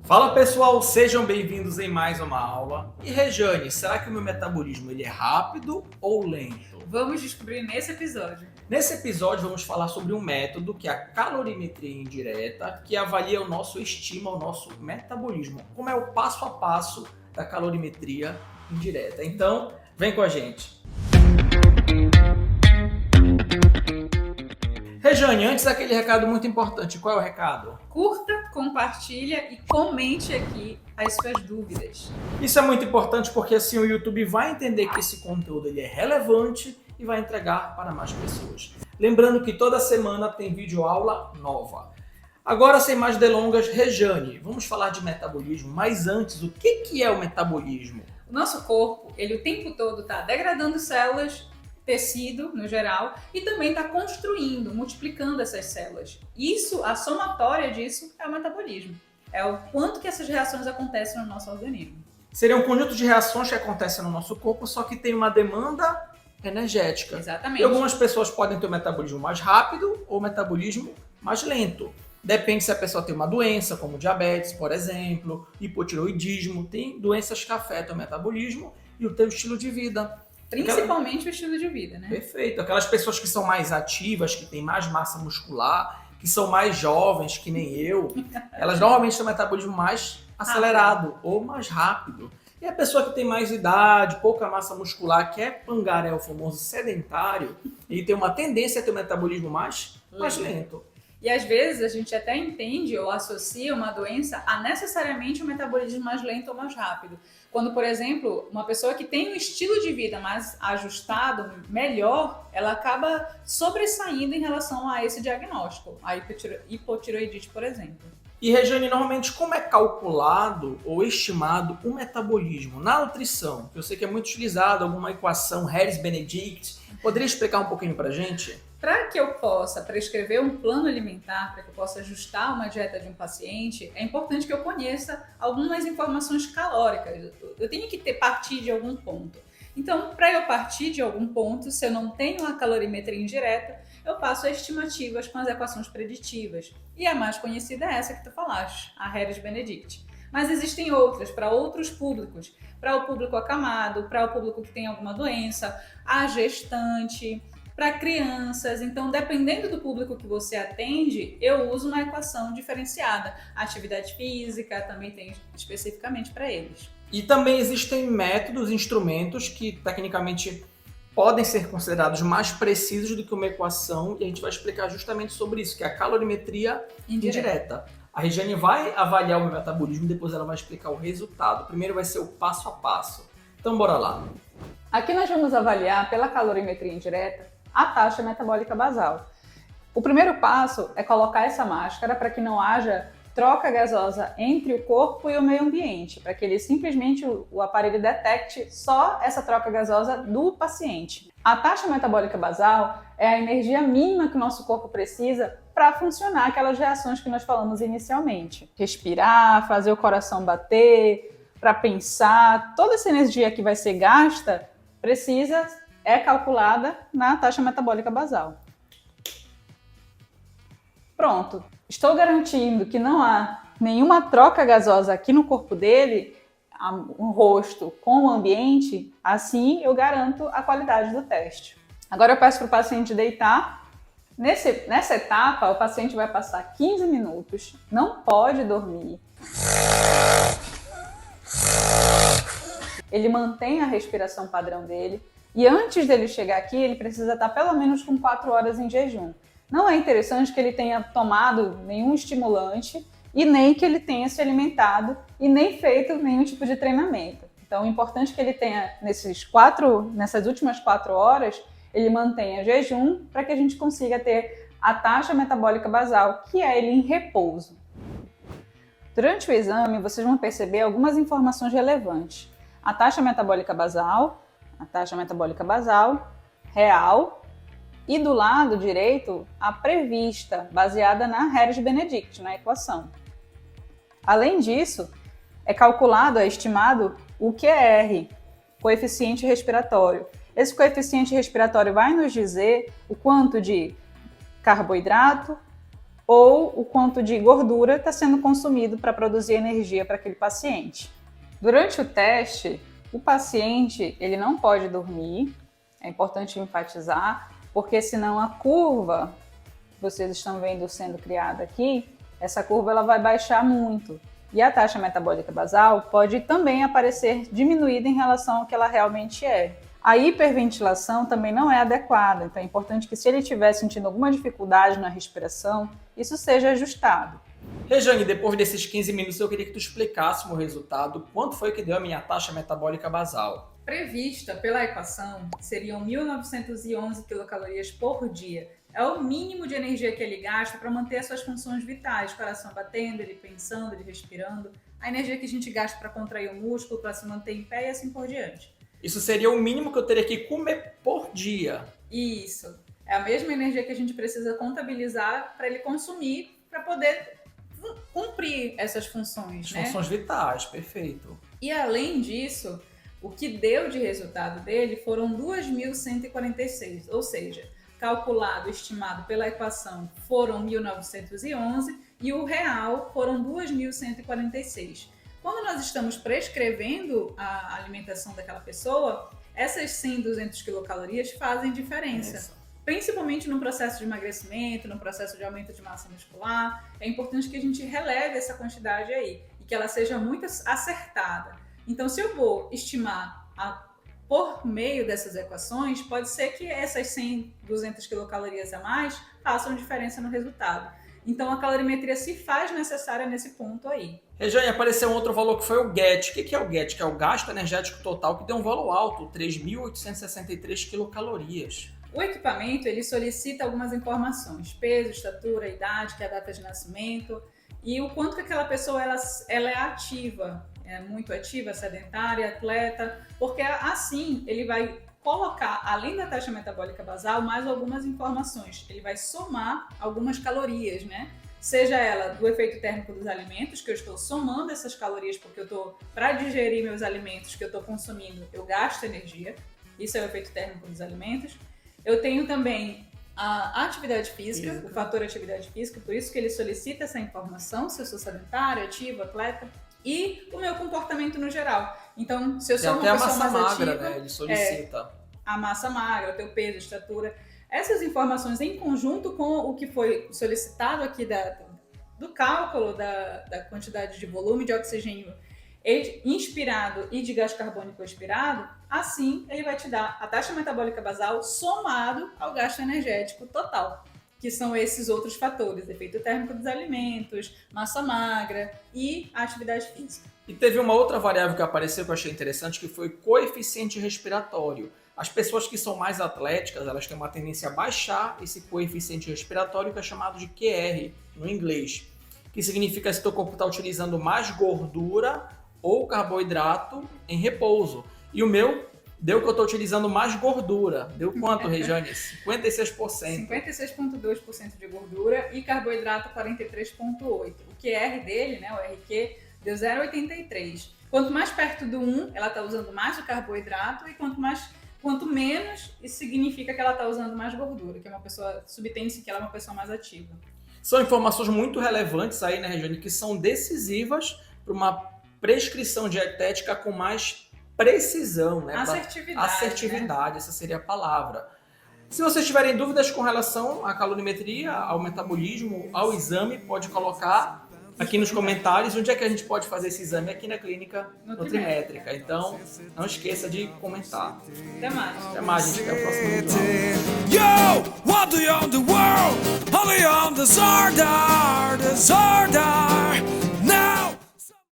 Fala pessoal, sejam bem-vindos em mais uma aula. E Rejane, será que o meu metabolismo ele é rápido ou lento? Vamos descobrir nesse episódio. Nesse episódio vamos falar sobre um método que é a calorimetria indireta, que avalia o nosso estima, o nosso metabolismo. Como é o passo a passo da calorimetria indireta. Então, vem com a gente. Rejane, antes daquele recado muito importante, qual é o recado? Curta, compartilha e comente aqui as suas dúvidas. Isso é muito importante porque assim o YouTube vai entender que esse conteúdo ele é relevante e vai entregar para mais pessoas. Lembrando que toda semana tem videoaula nova. Agora, sem mais delongas, Rejane, vamos falar de metabolismo, mas antes, o que é o metabolismo? O nosso corpo, ele o tempo todo está degradando células, tecido no geral, e também está construindo, multiplicando essas células. Isso, a somatória disso é o metabolismo. É o quanto que essas reações acontecem no nosso organismo. Seria um conjunto de reações que acontecem no nosso corpo, só que tem uma demanda energética. Exatamente. E algumas pessoas podem ter um metabolismo mais rápido ou um metabolismo mais lento. Depende se a pessoa tem uma doença, como diabetes, por exemplo, hipotiroidismo, tem doenças que afetam o metabolismo e o teu estilo de vida. Principalmente o estilo de vida, né? Perfeito. Aquelas pessoas que são mais ativas, que têm mais massa muscular, que são mais jovens, que nem eu, elas normalmente têm um metabolismo mais acelerado ou mais rápido. E a pessoa que tem mais idade, pouca massa muscular, que é pangaré, o famoso sedentário, ele tem uma tendência a ter um metabolismo mais lento. E às vezes a gente até entende ou associa uma doença a necessariamente um metabolismo mais lento ou mais rápido. Quando, por exemplo, uma pessoa que tem um estilo de vida mais ajustado, melhor, ela acaba sobressaindo em relação a esse diagnóstico, a hipotiroidite, por exemplo. E, Rejane, normalmente como é calculado ou estimado o metabolismo na nutrição? Eu sei que é muito utilizado, alguma equação Harris-Benedict. Poderia explicar um pouquinho pra gente? Para que eu possa prescrever um plano alimentar, para que eu possa ajustar uma dieta de um paciente, é importante que eu conheça algumas informações calóricas. Eu tenho que partir de algum ponto. Então, para eu partir de algum ponto, se eu não tenho a calorimetria indireta, eu faço estimativas com as equações preditivas. E a mais conhecida é essa que tu falaste, a Harris-Benedict. Mas existem outras para outros públicos, para o público acamado, para o público que tem alguma doença, a gestante, para crianças. Então, dependendo do público que você atende, eu uso uma equação diferenciada. A atividade física também tem especificamente para eles. E também existem métodos, instrumentos que tecnicamente podem ser considerados mais precisos do que uma equação, e a gente vai explicar justamente sobre isso, que é a calorimetria indireta. A Regiane vai avaliar o meu metabolismo, depois ela vai explicar o resultado. Primeiro vai ser o passo a passo. Então, bora lá. Aqui nós vamos avaliar pela calorimetria indireta a taxa metabólica basal. O primeiro passo é colocar essa máscara para que não haja troca gasosa entre o corpo e o meio ambiente, para que ele simplesmente, o aparelho detecte só essa troca gasosa do paciente. A taxa metabólica basal é a energia mínima que o nosso corpo precisa para funcionar aquelas reações que nós falamos inicialmente. Respirar, fazer o coração bater, para pensar, toda essa energia que vai ser gasta é calculada na taxa metabólica basal. Pronto, estou garantindo que não há nenhuma troca gasosa aqui no corpo dele, um rosto com o ambiente, assim eu garanto a qualidade do teste. Agora eu peço para o paciente deitar. Nessa etapa, o paciente vai passar 15 minutos, não pode dormir. Ele mantém a respiração padrão dele. E antes dele chegar aqui, ele precisa estar pelo menos com 4 horas em jejum. Não é interessante que ele tenha tomado nenhum estimulante e nem que ele tenha se alimentado e nem feito nenhum tipo de treinamento. Então é importante que ele tenha, nessas últimas 4 horas, ele mantenha jejum para que a gente consiga ter a taxa metabólica basal, que é ele em repouso. Durante o exame, vocês vão perceber algumas informações relevantes. A taxa metabólica basal real e do lado direito a prevista, baseada na Harris-Benedict, na equação. Além disso, é estimado o QR, coeficiente respiratório. Esse coeficiente respiratório vai nos dizer o quanto de carboidrato, ou o quanto de gordura está sendo consumido para produzir energia para aquele paciente. Durante o teste, o paciente ele não pode dormir, é importante enfatizar, porque senão a curva que vocês estão vendo sendo criada aqui, essa curva ela vai baixar muito. E a taxa metabólica basal pode também aparecer diminuída em relação ao que ela realmente é. A hiperventilação também não é adequada, então é importante que se ele estiver sentindo alguma dificuldade na respiração, isso seja ajustado. Rejane, depois desses 15 minutos eu queria que tu explicasse o resultado, quanto foi que deu a minha taxa metabólica basal. Prevista pela equação, seriam 1.911 quilocalorias por dia. É o mínimo de energia que ele gasta para manter as suas funções vitais, coração batendo, ele pensando, ele respirando, a energia que a gente gasta para contrair o músculo, para se manter em pé e assim por diante. Isso seria o mínimo que eu teria que comer por dia. Isso. É a mesma energia que a gente precisa contabilizar para ele consumir, para poder cumprir essas funções, né? Funções vitais, perfeito. E além disso, o que deu de resultado dele foram 2.146, ou seja, calculado, estimado pela equação, foram 1.911 e o real foram 2.146. Quando nós estamos prescrevendo a alimentação daquela pessoa, essas 100, 200 quilocalorias fazem diferença. Principalmente no processo de emagrecimento, no processo de aumento de massa muscular, é importante que a gente releve essa quantidade aí e que ela seja muito acertada. Então, se eu vou estimar por meio dessas equações, pode ser que essas 100, 200 quilocalorias a mais façam diferença no resultado. Então, a calorimetria se faz necessária nesse ponto aí. Rejane, apareceu um outro valor que foi o GET. O que é o GET? Que é o gasto energético total, que deu um valor alto, 3.863 quilocalorias. O equipamento, ele solicita algumas informações, peso, estatura, idade, que é a data de nascimento, e o quanto que aquela pessoa ela é ativa, é muito ativa, sedentária, atleta, porque assim ele vai colocar, além da taxa metabólica basal, mais algumas informações. Ele vai somar algumas calorias, né? Seja ela do efeito térmico dos alimentos, que eu estou somando essas calorias porque eu estou, para digerir meus alimentos que eu estou consumindo, eu gasto energia. Isso é o efeito térmico dos alimentos. Eu tenho também a atividade física, o fator atividade física, por isso que ele solicita essa informação, se eu sou sedentário, ativo, atleta, e o meu comportamento no geral. Então, se eu sou uma pessoa mais magra, ativa, né? Ele solicita. a massa magra, o teu peso, estatura, essas informações em conjunto com o que foi solicitado aqui do cálculo da quantidade de volume de oxigênio inspirado e de gás carbônico expirado, assim ele vai te dar a taxa metabólica basal somado ao gasto energético total, que são esses outros fatores, efeito térmico dos alimentos, massa magra e atividade física. E teve uma outra variável que apareceu que eu achei interessante, que foi o coeficiente respiratório. As pessoas que são mais atléticas, elas têm uma tendência a baixar esse coeficiente respiratório, que é chamado de QR no inglês, que significa se o teu corpo está utilizando mais gordura ou carboidrato em repouso. E o meu deu que eu estou utilizando mais gordura. Deu quanto, Rejane? 56%. 56,2% de gordura e carboidrato 43,8%. O QR dele, né, o RQ, deu 0,83. Quanto mais perto do 1, ela está usando mais o carboidrato, e quanto menos, isso significa que ela está usando mais gordura, que é uma pessoa, subtende-se que ela é uma pessoa mais ativa. São informações muito relevantes aí, né, Rejane, que são decisivas para uma prescrição dietética com mais precisão, né? Assertividade, né? Essa seria a palavra. Se vocês tiverem dúvidas com relação à calorimetria, ao metabolismo, ao exame, pode colocar aqui nos comentários onde é que a gente pode fazer esse exame aqui na clínica Nutrimétrica. Então, não esqueça de comentar. Até mais. Até mais, gente. Até o próximo vídeo. Yo, what do you on the world? Only on the Zarda.